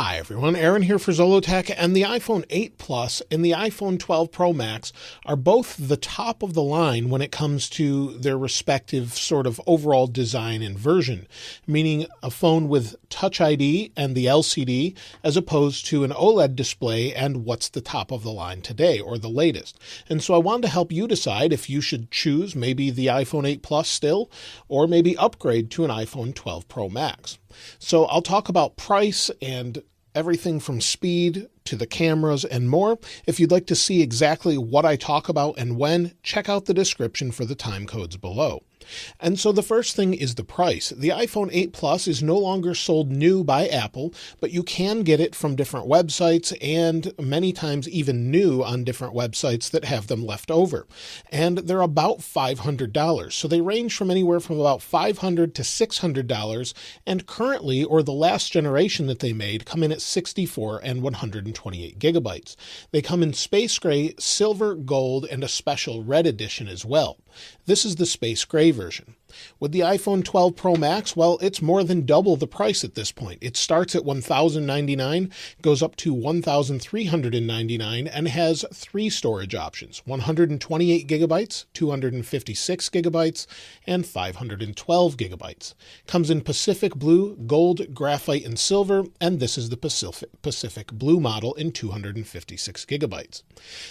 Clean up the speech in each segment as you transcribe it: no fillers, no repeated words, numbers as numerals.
Hi everyone, Aaron here for Zollotech, and the iPhone 8 Plus and the iPhone 12 Pro Max are both the top of the line when it comes to their respective sort of overall design and version, meaning a phone with Touch ID and the LCD as opposed to an OLED display and what's the top of the line today or the latest. And so I wanted to help you decide if you should choose maybe the iPhone 8 Plus still, or maybe upgrade to an iPhone 12 Pro Max. So I'll talk about price and everything from speed to the cameras and more. If you'd like to see exactly what I talk about and when, check out the description for the time codes below. And so the first thing is the price. The iPhone 8 Plus is no longer sold new by Apple, but you can get it from different websites and many times even new on different websites that have them left over. And they're about $500. So they range from anywhere from about $500 to $600. And currently, or the last generation that they made, come in at 64 and 128 gigabytes. They come in space gray, silver, gold, and a special red edition as well. This is the space gray version. With the iPhone 12 Pro Max, well, it's more than double the price at this point. It starts at $1,099, goes up to $1,399, and has three storage options: 128 gigabytes, 256 gigabytes, and 512 gigabytes. Comes in Pacific Blue, Gold, Graphite, and Silver, and this is the Pacific Blue model in 256 gigabytes.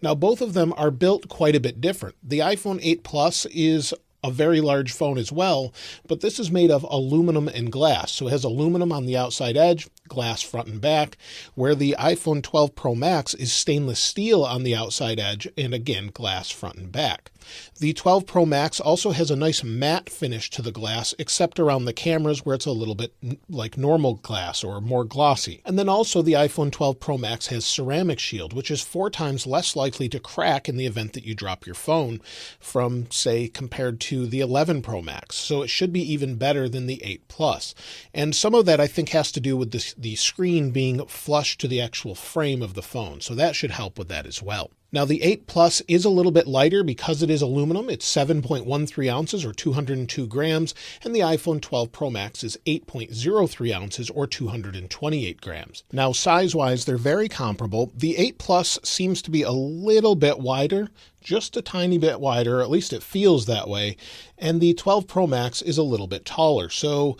Now, both of them are built quite a bit different. The iPhone 8 Plus is a very large phone as well, but this is made of aluminum and glass. So it has aluminum on the outside edge, glass front and back, where the iPhone 12 Pro Max is stainless steel on the outside edge and again, glass front and back. The 12 Pro Max also has a nice matte finish to the glass, except around the cameras where it's a little bit like normal glass or more glossy. And then also the iPhone 12 Pro Max has ceramic shield, which is 4 times less likely to crack in the event that you drop your phone from, say, compared to the 11 Pro Max. So it should be even better than the 8 Plus. And some of that I think has to do with the screen being flush to the actual frame of the phone. So that should help with that as well. Now, the 8 Plus is a little bit lighter because it is aluminum. It's 7.13 ounces or 202 grams, and the iPhone 12 Pro Max is 8.03 ounces or 228 grams. Now, size-wise, they're very comparable. The 8 Plus seems to be a little bit wider, just a tiny bit wider, or at least it feels that way, and the 12 Pro Max is a little bit taller. So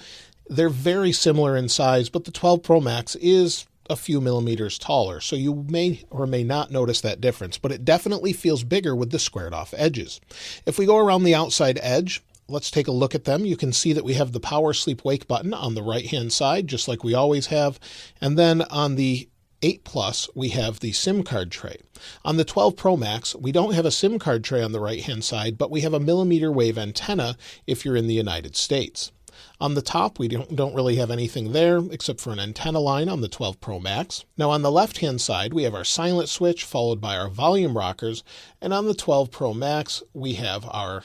they're very similar in size, but the 12 Pro Max is a few millimeters taller, so you may or may not notice that difference, but it definitely feels bigger with the squared off edges. If we go around the outside edge, let's take a look at them. You can see that we have the power sleep wake button on the right hand side, just like we always have, and then on the 8 Plus, we have the SIM card tray. On the 12 Pro Max, we don't have a SIM card tray on the right hand side, but we have a millimeter wave antenna if you're in the United States. On the top, we don't really have anything there except for an antenna line on the 12 Pro Max. Now on the left-hand side, we have our silent switch followed by our volume rockers. And on the 12 Pro Max, we have our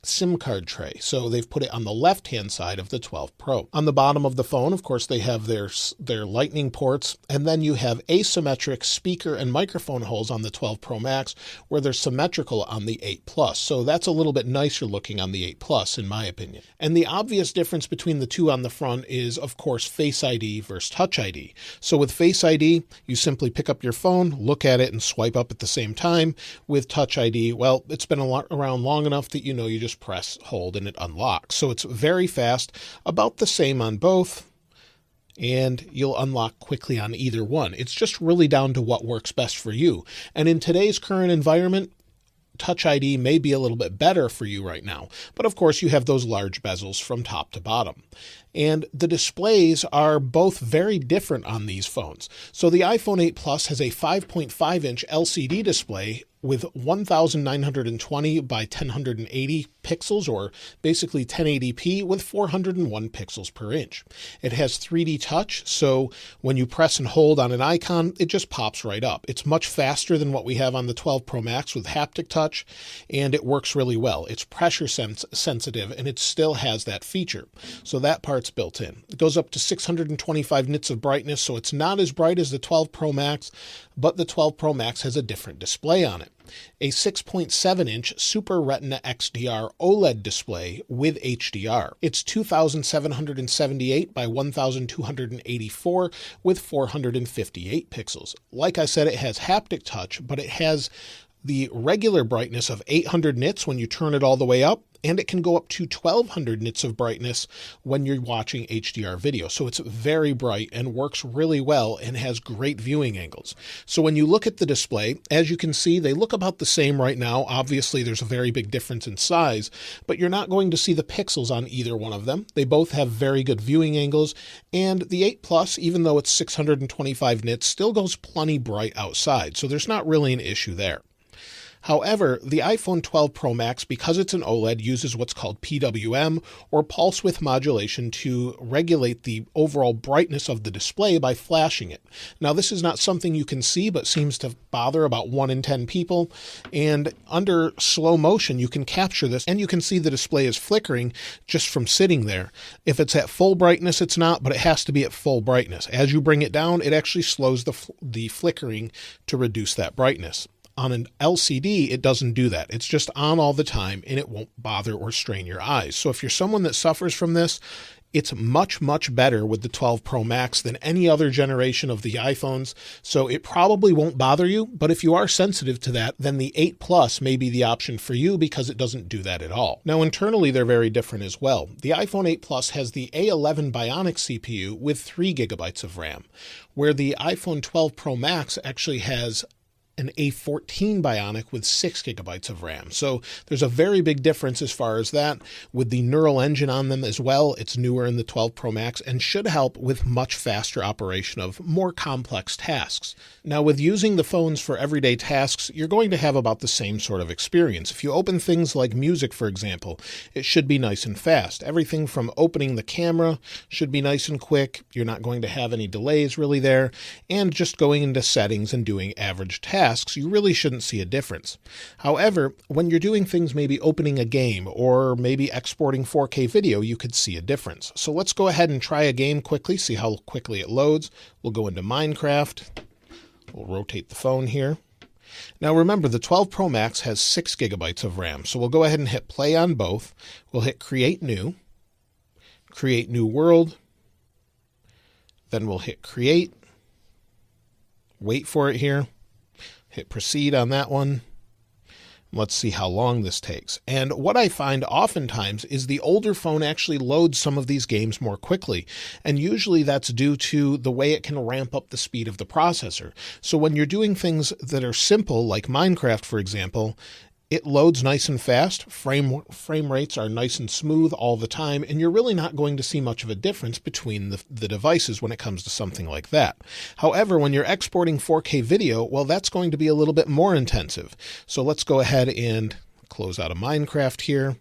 SIM card tray. So they've put it on the left-hand side of the 12 Pro. On the bottom of the phone, of course, they have their lightning ports, and then you have asymmetric speaker and microphone holes on the 12 Pro Max where they're symmetrical on the 8 Plus. So that's a little bit nicer looking on the 8 Plus, in my opinion. And the obvious difference between the two on the front is, of course, Face ID versus Touch ID. So with Face ID, you simply pick up your phone, look at it, and swipe up at the same time. With Touch ID, well, it's been around long enough that you know you just press hold and it unlocks. So it's very fast, about the same on both, and you'll unlock quickly on either one. It's just really down to what works best for you. And in today's current environment, Touch ID may be a little bit better for you right now, but of course you have those large bezels from top to bottom. And the displays are both very different on these phones. So the iPhone 8 Plus has a 5.5-inch LCD display with 1920 by 1080 pixels, or basically 1080p with 401 pixels per inch. It has 3D touch, so when you press and hold on an icon, it just pops right up. It's much faster than what we have on the 12 Pro Max with haptic touch, and it works really well. It's pressure sensitive, and it still has that feature. So that part's parts built in. It goes up to 625 nits of brightness, so it's not as bright as the 12 Pro Max, but the 12 Pro Max has a different display on it. A 6.7-inch Super Retina XDR OLED display with HDR. It's 2778 by 1284 with 458 pixels. Like I said, it has haptic touch, but it has the regular brightness of 800 nits when you turn it all the way up, and it can go up to 1200 nits of brightness when you're watching HDR video. So it's very bright and works really well and has great viewing angles. So when you look at the display, as you can see, they look about the same right now. Obviously, there's a very big difference in size, but you're not going to see the pixels on either one of them. They both have very good viewing angles, and the 8 Plus, even though it's 625 nits, still goes plenty bright outside. So there's not really an issue there. However, the iPhone 12 Pro Max, because it's an OLED, uses what's called PWM, or pulse width modulation, to regulate the overall brightness of the display by flashing it. Now, this is not something you can see, but seems to bother about 1 in 10 people. And under slow motion, you can capture this, and you can see the display is flickering just from sitting there. If it's at full brightness, it's not, but it has to be at full brightness. As you bring it down, it actually slows the flickering to reduce that brightness. On an LCD, it doesn't do that. It's just on all the time, and it won't bother or strain your eyes. So if you're someone that suffers from this, it's much, much better with the 12 Pro Max than any other generation of the iPhones. So it probably won't bother you, but if you are sensitive to that, then the 8 Plus may be the option for you because it doesn't do that at all. Now, internally, they're very different as well. The iPhone 8 Plus has the A11 Bionic CPU with 3 gigabytes of RAM, where the iPhone 12 Pro Max actually has an A14 Bionic with 6 gigabytes of RAM. So there's a very big difference as far as that. With the neural engine on them as well, it's newer in the 12 Pro Max and should help with much faster operation of more complex tasks. Now, with using the phones for everyday tasks, you're going to have about the same sort of experience. If you open things like music, for example, it should be nice and fast. Everything from opening the camera should be nice and quick. You're not going to have any delays really there. And just going into settings and doing average tasks, you really shouldn't see a difference. However, when you're doing things, maybe opening a game or maybe exporting 4K video, you could see a difference. So let's go ahead and try a game quickly, see how quickly it loads. We'll go into Minecraft. We'll rotate the phone here. Now remember, the 12 Pro Max has 6 gigabytes of RAM. So we'll go ahead and hit play on both. We'll hit create new world. Then we'll hit create. Wait for it here. Hit proceed on that one. Let's see how long this takes. And what I find oftentimes is the older phone actually loads some of these games more quickly. And usually that's due to the way it can ramp up the speed of the processor. So when you're doing things that are simple, like Minecraft, for example, it loads nice and fast. Frame rates are nice and smooth all the time, and you're really not going to see much of a difference between the devices when it comes to something like that. However, when you're exporting 4K video, well, that's going to be a little bit more intensive. So let's go ahead and close out of Minecraft here,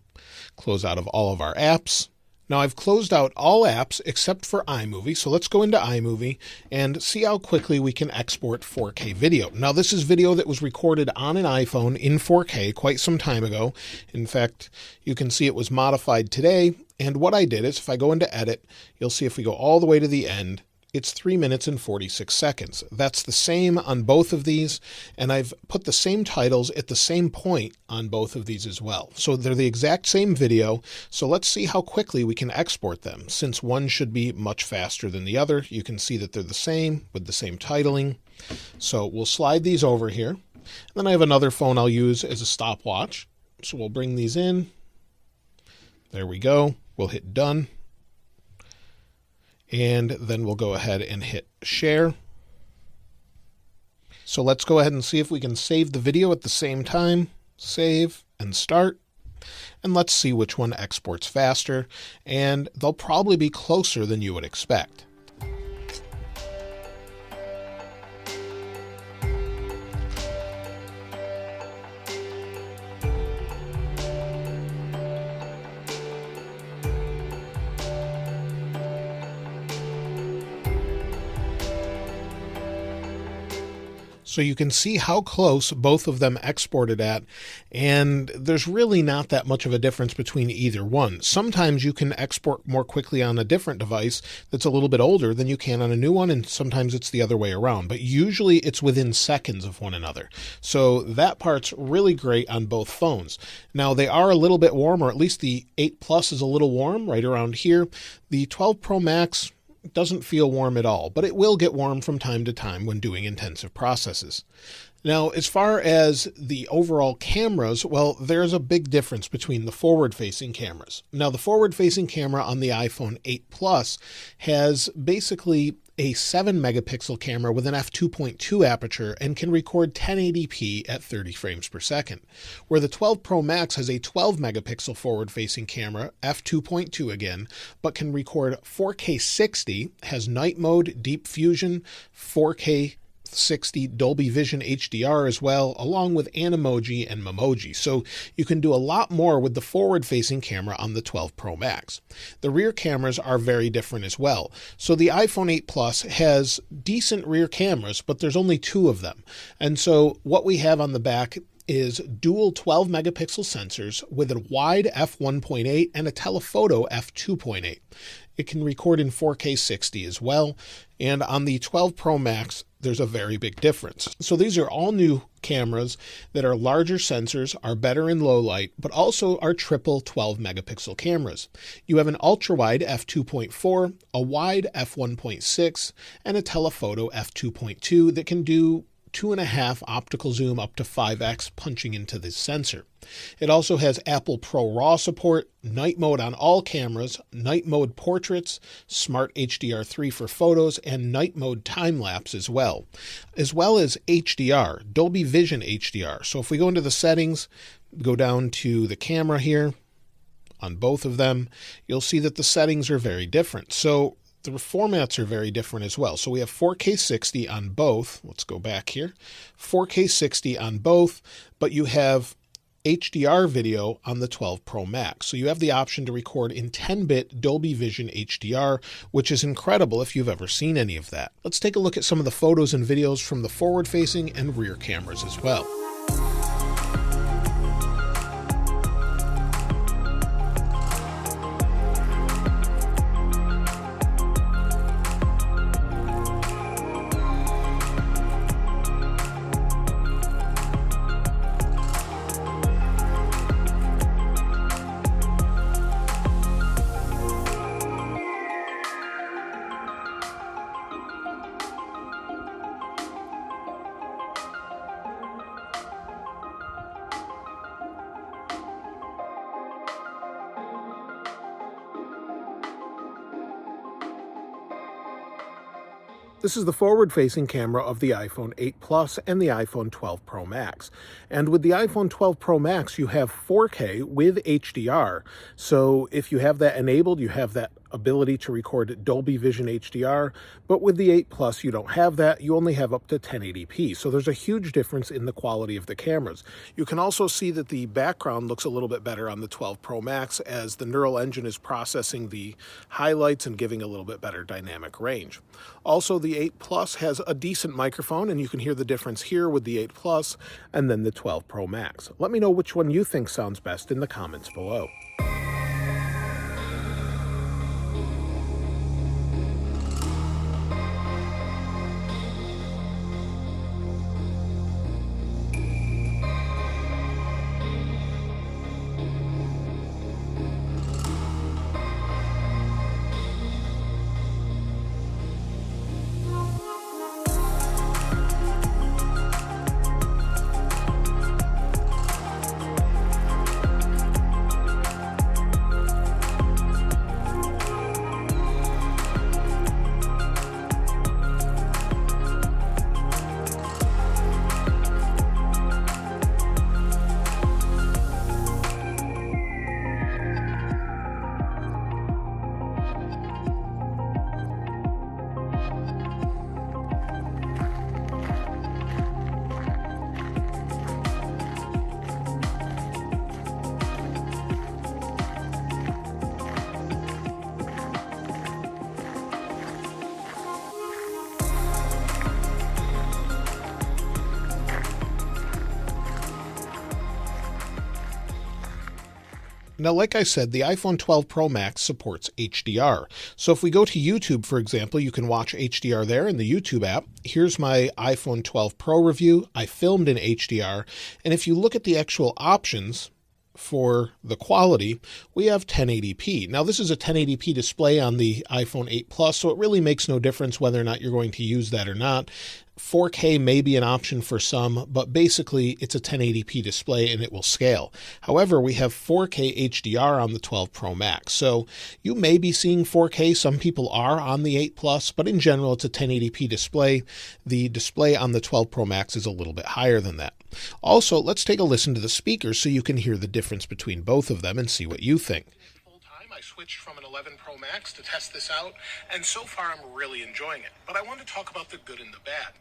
close out of all of our apps. Now I've closed out all apps except for iMovie, so let's go into iMovie and see how quickly we can export 4K video. Now this is video that was recorded on an iPhone in 4K quite some time ago. In fact, you can see it was modified today, and what I did is if I go into Edit, you'll see if we go all the way to the end, it's 3 minutes and 46 seconds. That's the same on both of these, and I've put the same titles at the same point on both of these as well. So they're the exact same video, so let's see how quickly we can export them. Since one should be much faster than the other, you can see that they're the same with the same titling. So we'll slide these over here. And then I have another phone I'll use as a stopwatch. So we'll bring these in. There we go. We'll hit done. And then we'll go ahead and hit share. So let's go ahead and see if we can save the video at the same time. Save and start. And let's see which one exports faster. And they'll probably be closer than you would expect. So you can see how close both of them exported at, and there's really not that much of a difference between either one. Sometimes you can export more quickly on a different device that's a little bit older than you can on a new one, and sometimes it's the other way around, but usually it's within seconds of one another. So that part's really great on both phones. Now they are a little bit warm, or at least the 8 Plus is a little warm right around here. The 12 Pro Max doesn't feel warm at all, but it will get warm from time to time when doing intensive processes. Now, as far as the overall cameras, well, there's a big difference between the forward-facing cameras. Now, the forward-facing camera on the iPhone 8 Plus has basically a 7-megapixel camera with an f2.2 aperture and can record 1080p at 30 frames per second, where the 12 Pro Max has a 12-megapixel forward-facing camera, f2.2 again, but can record 4K 60, has night mode, deep fusion, 4K 60 Dolby Vision HDR as well, along with Animoji and Memoji. So you can do a lot more with the forward-facing camera on the 12 Pro Max. The rear cameras are very different as well. So the iPhone 8 Plus has decent rear cameras, but there's only 2 of them. And so what we have on the back is dual 12 megapixel sensors with a wide f1.8 and a telephoto f2.8. It can record in 4K 60 as well. And on the 12 Pro Max, there's a very big difference. So these are all new cameras that are larger sensors, are better in low light, but also are triple 12 megapixel cameras. You have an ultra-wide f2.4, a wide f1.6, and a telephoto f2.2 that can do 2.5 optical zoom up to 5x punching into this sensor. It also has Apple Pro RAW support, night mode on all cameras, night mode portraits, smart HDR3 for photos, and night mode time-lapse as well as HDR, Dolby Vision HDR. So if we go into the settings, go down to the camera here on both of them, you'll see that the settings are very different. So the formats are very different as well. So we have 4K 60 on both. Let's go back here. 4K 60 on both, but you have HDR video on the 12 Pro Max. So you have the option to record in 10-bit Dolby Vision HDR, which is incredible if you've ever seen any of that. Let's take a look at some of the photos and videos from the forward-facing and rear cameras as well. This is the forward-facing camera of the iPhone 8 Plus and the iPhone 12 Pro Max. And with the iPhone 12 Pro Max, you have 4K with HDR. So if you have that enabled, you have that ability to record Dolby Vision HDR, but with the 8 Plus, you don't have that. You only have up to 1080p. So there's a huge difference in the quality of the cameras. You can also see that the background looks a little bit better on the 12 Pro Max as the neural engine is processing the highlights and giving a little bit better dynamic range. Also, the 8 Plus has a decent microphone, and you can hear the difference here with the 8 Plus and then the 12 Pro Max. Let me know which one you think sounds best in the comments below. Now, like I said, the iPhone 12 Pro Max supports HDR. So if we go to YouTube, for example, you can watch HDR there in the YouTube app. Here's my iPhone 12 Pro review. I filmed in HDR. And if you look at the actual options for the quality, we have 1080p. Now, this is a 1080p display on the iPhone 8 Plus, so it really makes no difference whether or not you're going to use that or not. 4K may be an option for some, but basically it's a 1080p display and it will scale. However, we have 4K HDR on the 12 Pro Max. So you may be seeing 4K. Some people are on the 8 Plus, but in general, it's a 1080p display. The display on the 12 Pro Max is a little bit higher than that. Also, let's take a listen to the speakers so you can hear the difference between both of them and see what you think. I switched from an 11 Pro Max to test this out, and so far I'm really enjoying it. But I want to talk about the good and the bad.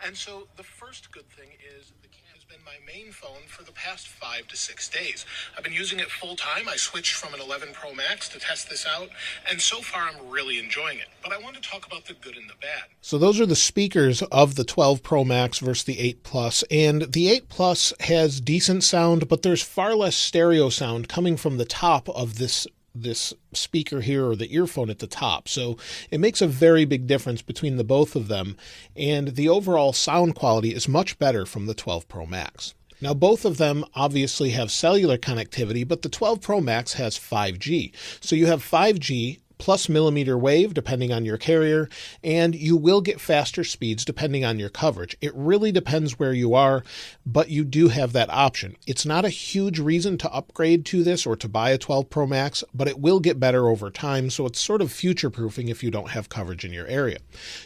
And so the first good thing is the camera has been my main phone for the past 5 to 6 days. I've been using it full time. I switched from an 11 Pro Max to test this out, and so far I'm really enjoying it. But I want to talk about the good and the bad. So those are the speakers of the 12 Pro Max versus the 8 Plus, and the 8 Plus has decent sound, but there's far less stereo sound coming from the top of this speaker here, or the earphone at the top. So it makes a very big difference between the both of them, and the overall sound quality is much better from the 12 Pro Max. Now, both of them obviously have cellular connectivity, but the 12 Pro Max has 5G. So you have 5G plus millimeter wave depending on your carrier, and you will get faster speeds depending on your coverage. It really depends where you are, but you do have that option. It's not a huge reason to upgrade to this or to buy a 12 Pro Max, but it will get better over time, so it's sort of future-proofing if you don't have coverage in your area.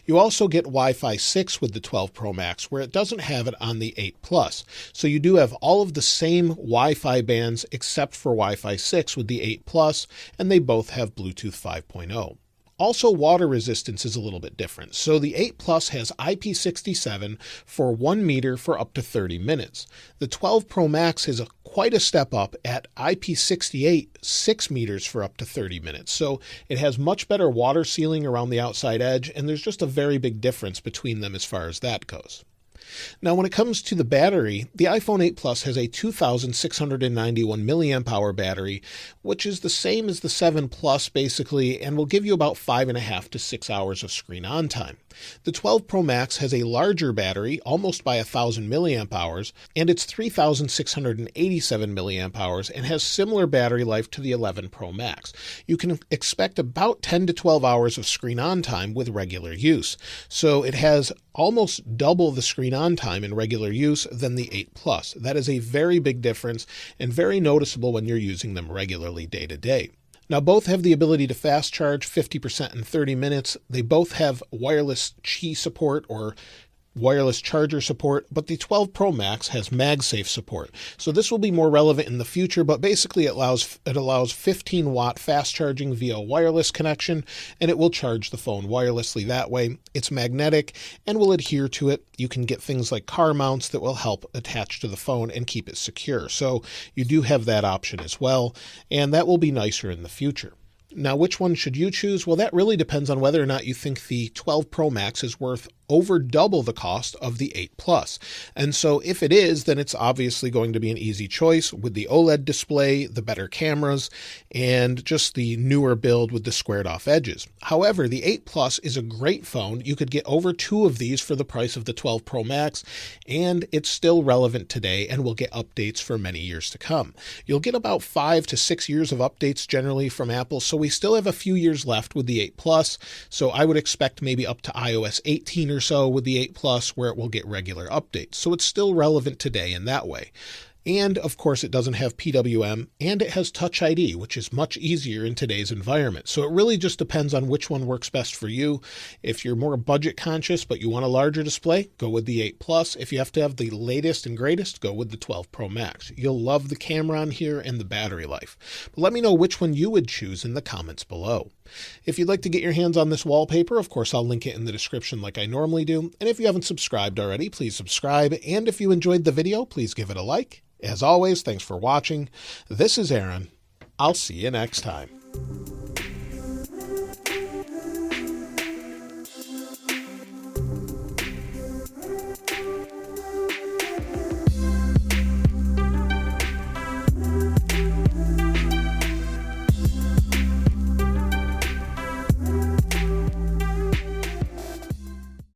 You also get Wi-Fi 6 with the 12 Pro Max, where it doesn't have it on the 8 Plus. So you do have all of the same Wi-Fi bands except for Wi-Fi 6 with the 8 Plus, and they both have Bluetooth 5.0. Also, water resistance is a little bit different. So the 8 Plus has IP67 for 1 meter for up to 30 minutes. The 12 Pro Max is quite a step up at IP68, 6 meters for up to 30 minutes. So it has much better water sealing around the outside edge, and there's just a very big difference between them as far as that goes. Now, when it comes to the battery, the iPhone 8 Plus has a 2,691 milliamp hour battery, which is the same as the 7 Plus basically, and will give you about 5.5 to 6 hours of screen on time. The 12 Pro Max has a larger battery, almost by 1,000 milliamp hours, and it's 3,687 milliamp hours, and has similar battery life to the 11 Pro Max. You can expect about 10 to 12 hours of screen on time with regular use. So it has almost double the screen on time in regular use than the 8 Plus. That is a very big difference and very noticeable when you're using them regularly day to day. Now, both have the ability to fast charge 50% in 30 minutes. They both have wireless Qi support, or wireless charger support, but the 12 Pro Max has MagSafe support. So this will be more relevant in the future, but basically it allows 15-watt fast charging via wireless connection, and it will charge the phone wirelessly that way. It's magnetic and will adhere to it. You can get things like car mounts that will help attach to the phone and keep it secure. So you do have that option as well, and that will be nicer in the future. Now, which one should you choose? Well, that really depends on whether or not you think the 12 Pro Max is worth over double the cost of the 8 Plus. And so if it is, then it's obviously going to be an easy choice with the OLED display, the better cameras, and just the newer build with the squared off edges. However, the 8 Plus is a great phone. You could get over 2 of these for the price of the 12 Pro Max, and it's still relevant today and will get updates for many years to come. You'll get about 5 to 6 years of updates generally from Apple, so we still have a few years left with the 8 Plus, so I would expect maybe up to iOS 18 or so with the 8 Plus, where it will get regular updates. So it's still relevant today in that way. And of course, it doesn't have PWM, and it has Touch ID, which is much easier in today's environment. So it really just depends on which one works best for you. If you're more budget conscious, but you want a larger display, go with the 8 Plus. If you have to have the latest and greatest, go with the 12 Pro Max. You'll love the camera on here and the battery life. But let me know which one you would choose in the comments below. If you'd like to get your hands on this wallpaper, of course, I'll link it in the description like I normally do. And if you haven't subscribed already, please subscribe. And if you enjoyed the video, please give it a like. As always, thanks for watching. This is Aaron. I'll see you next time.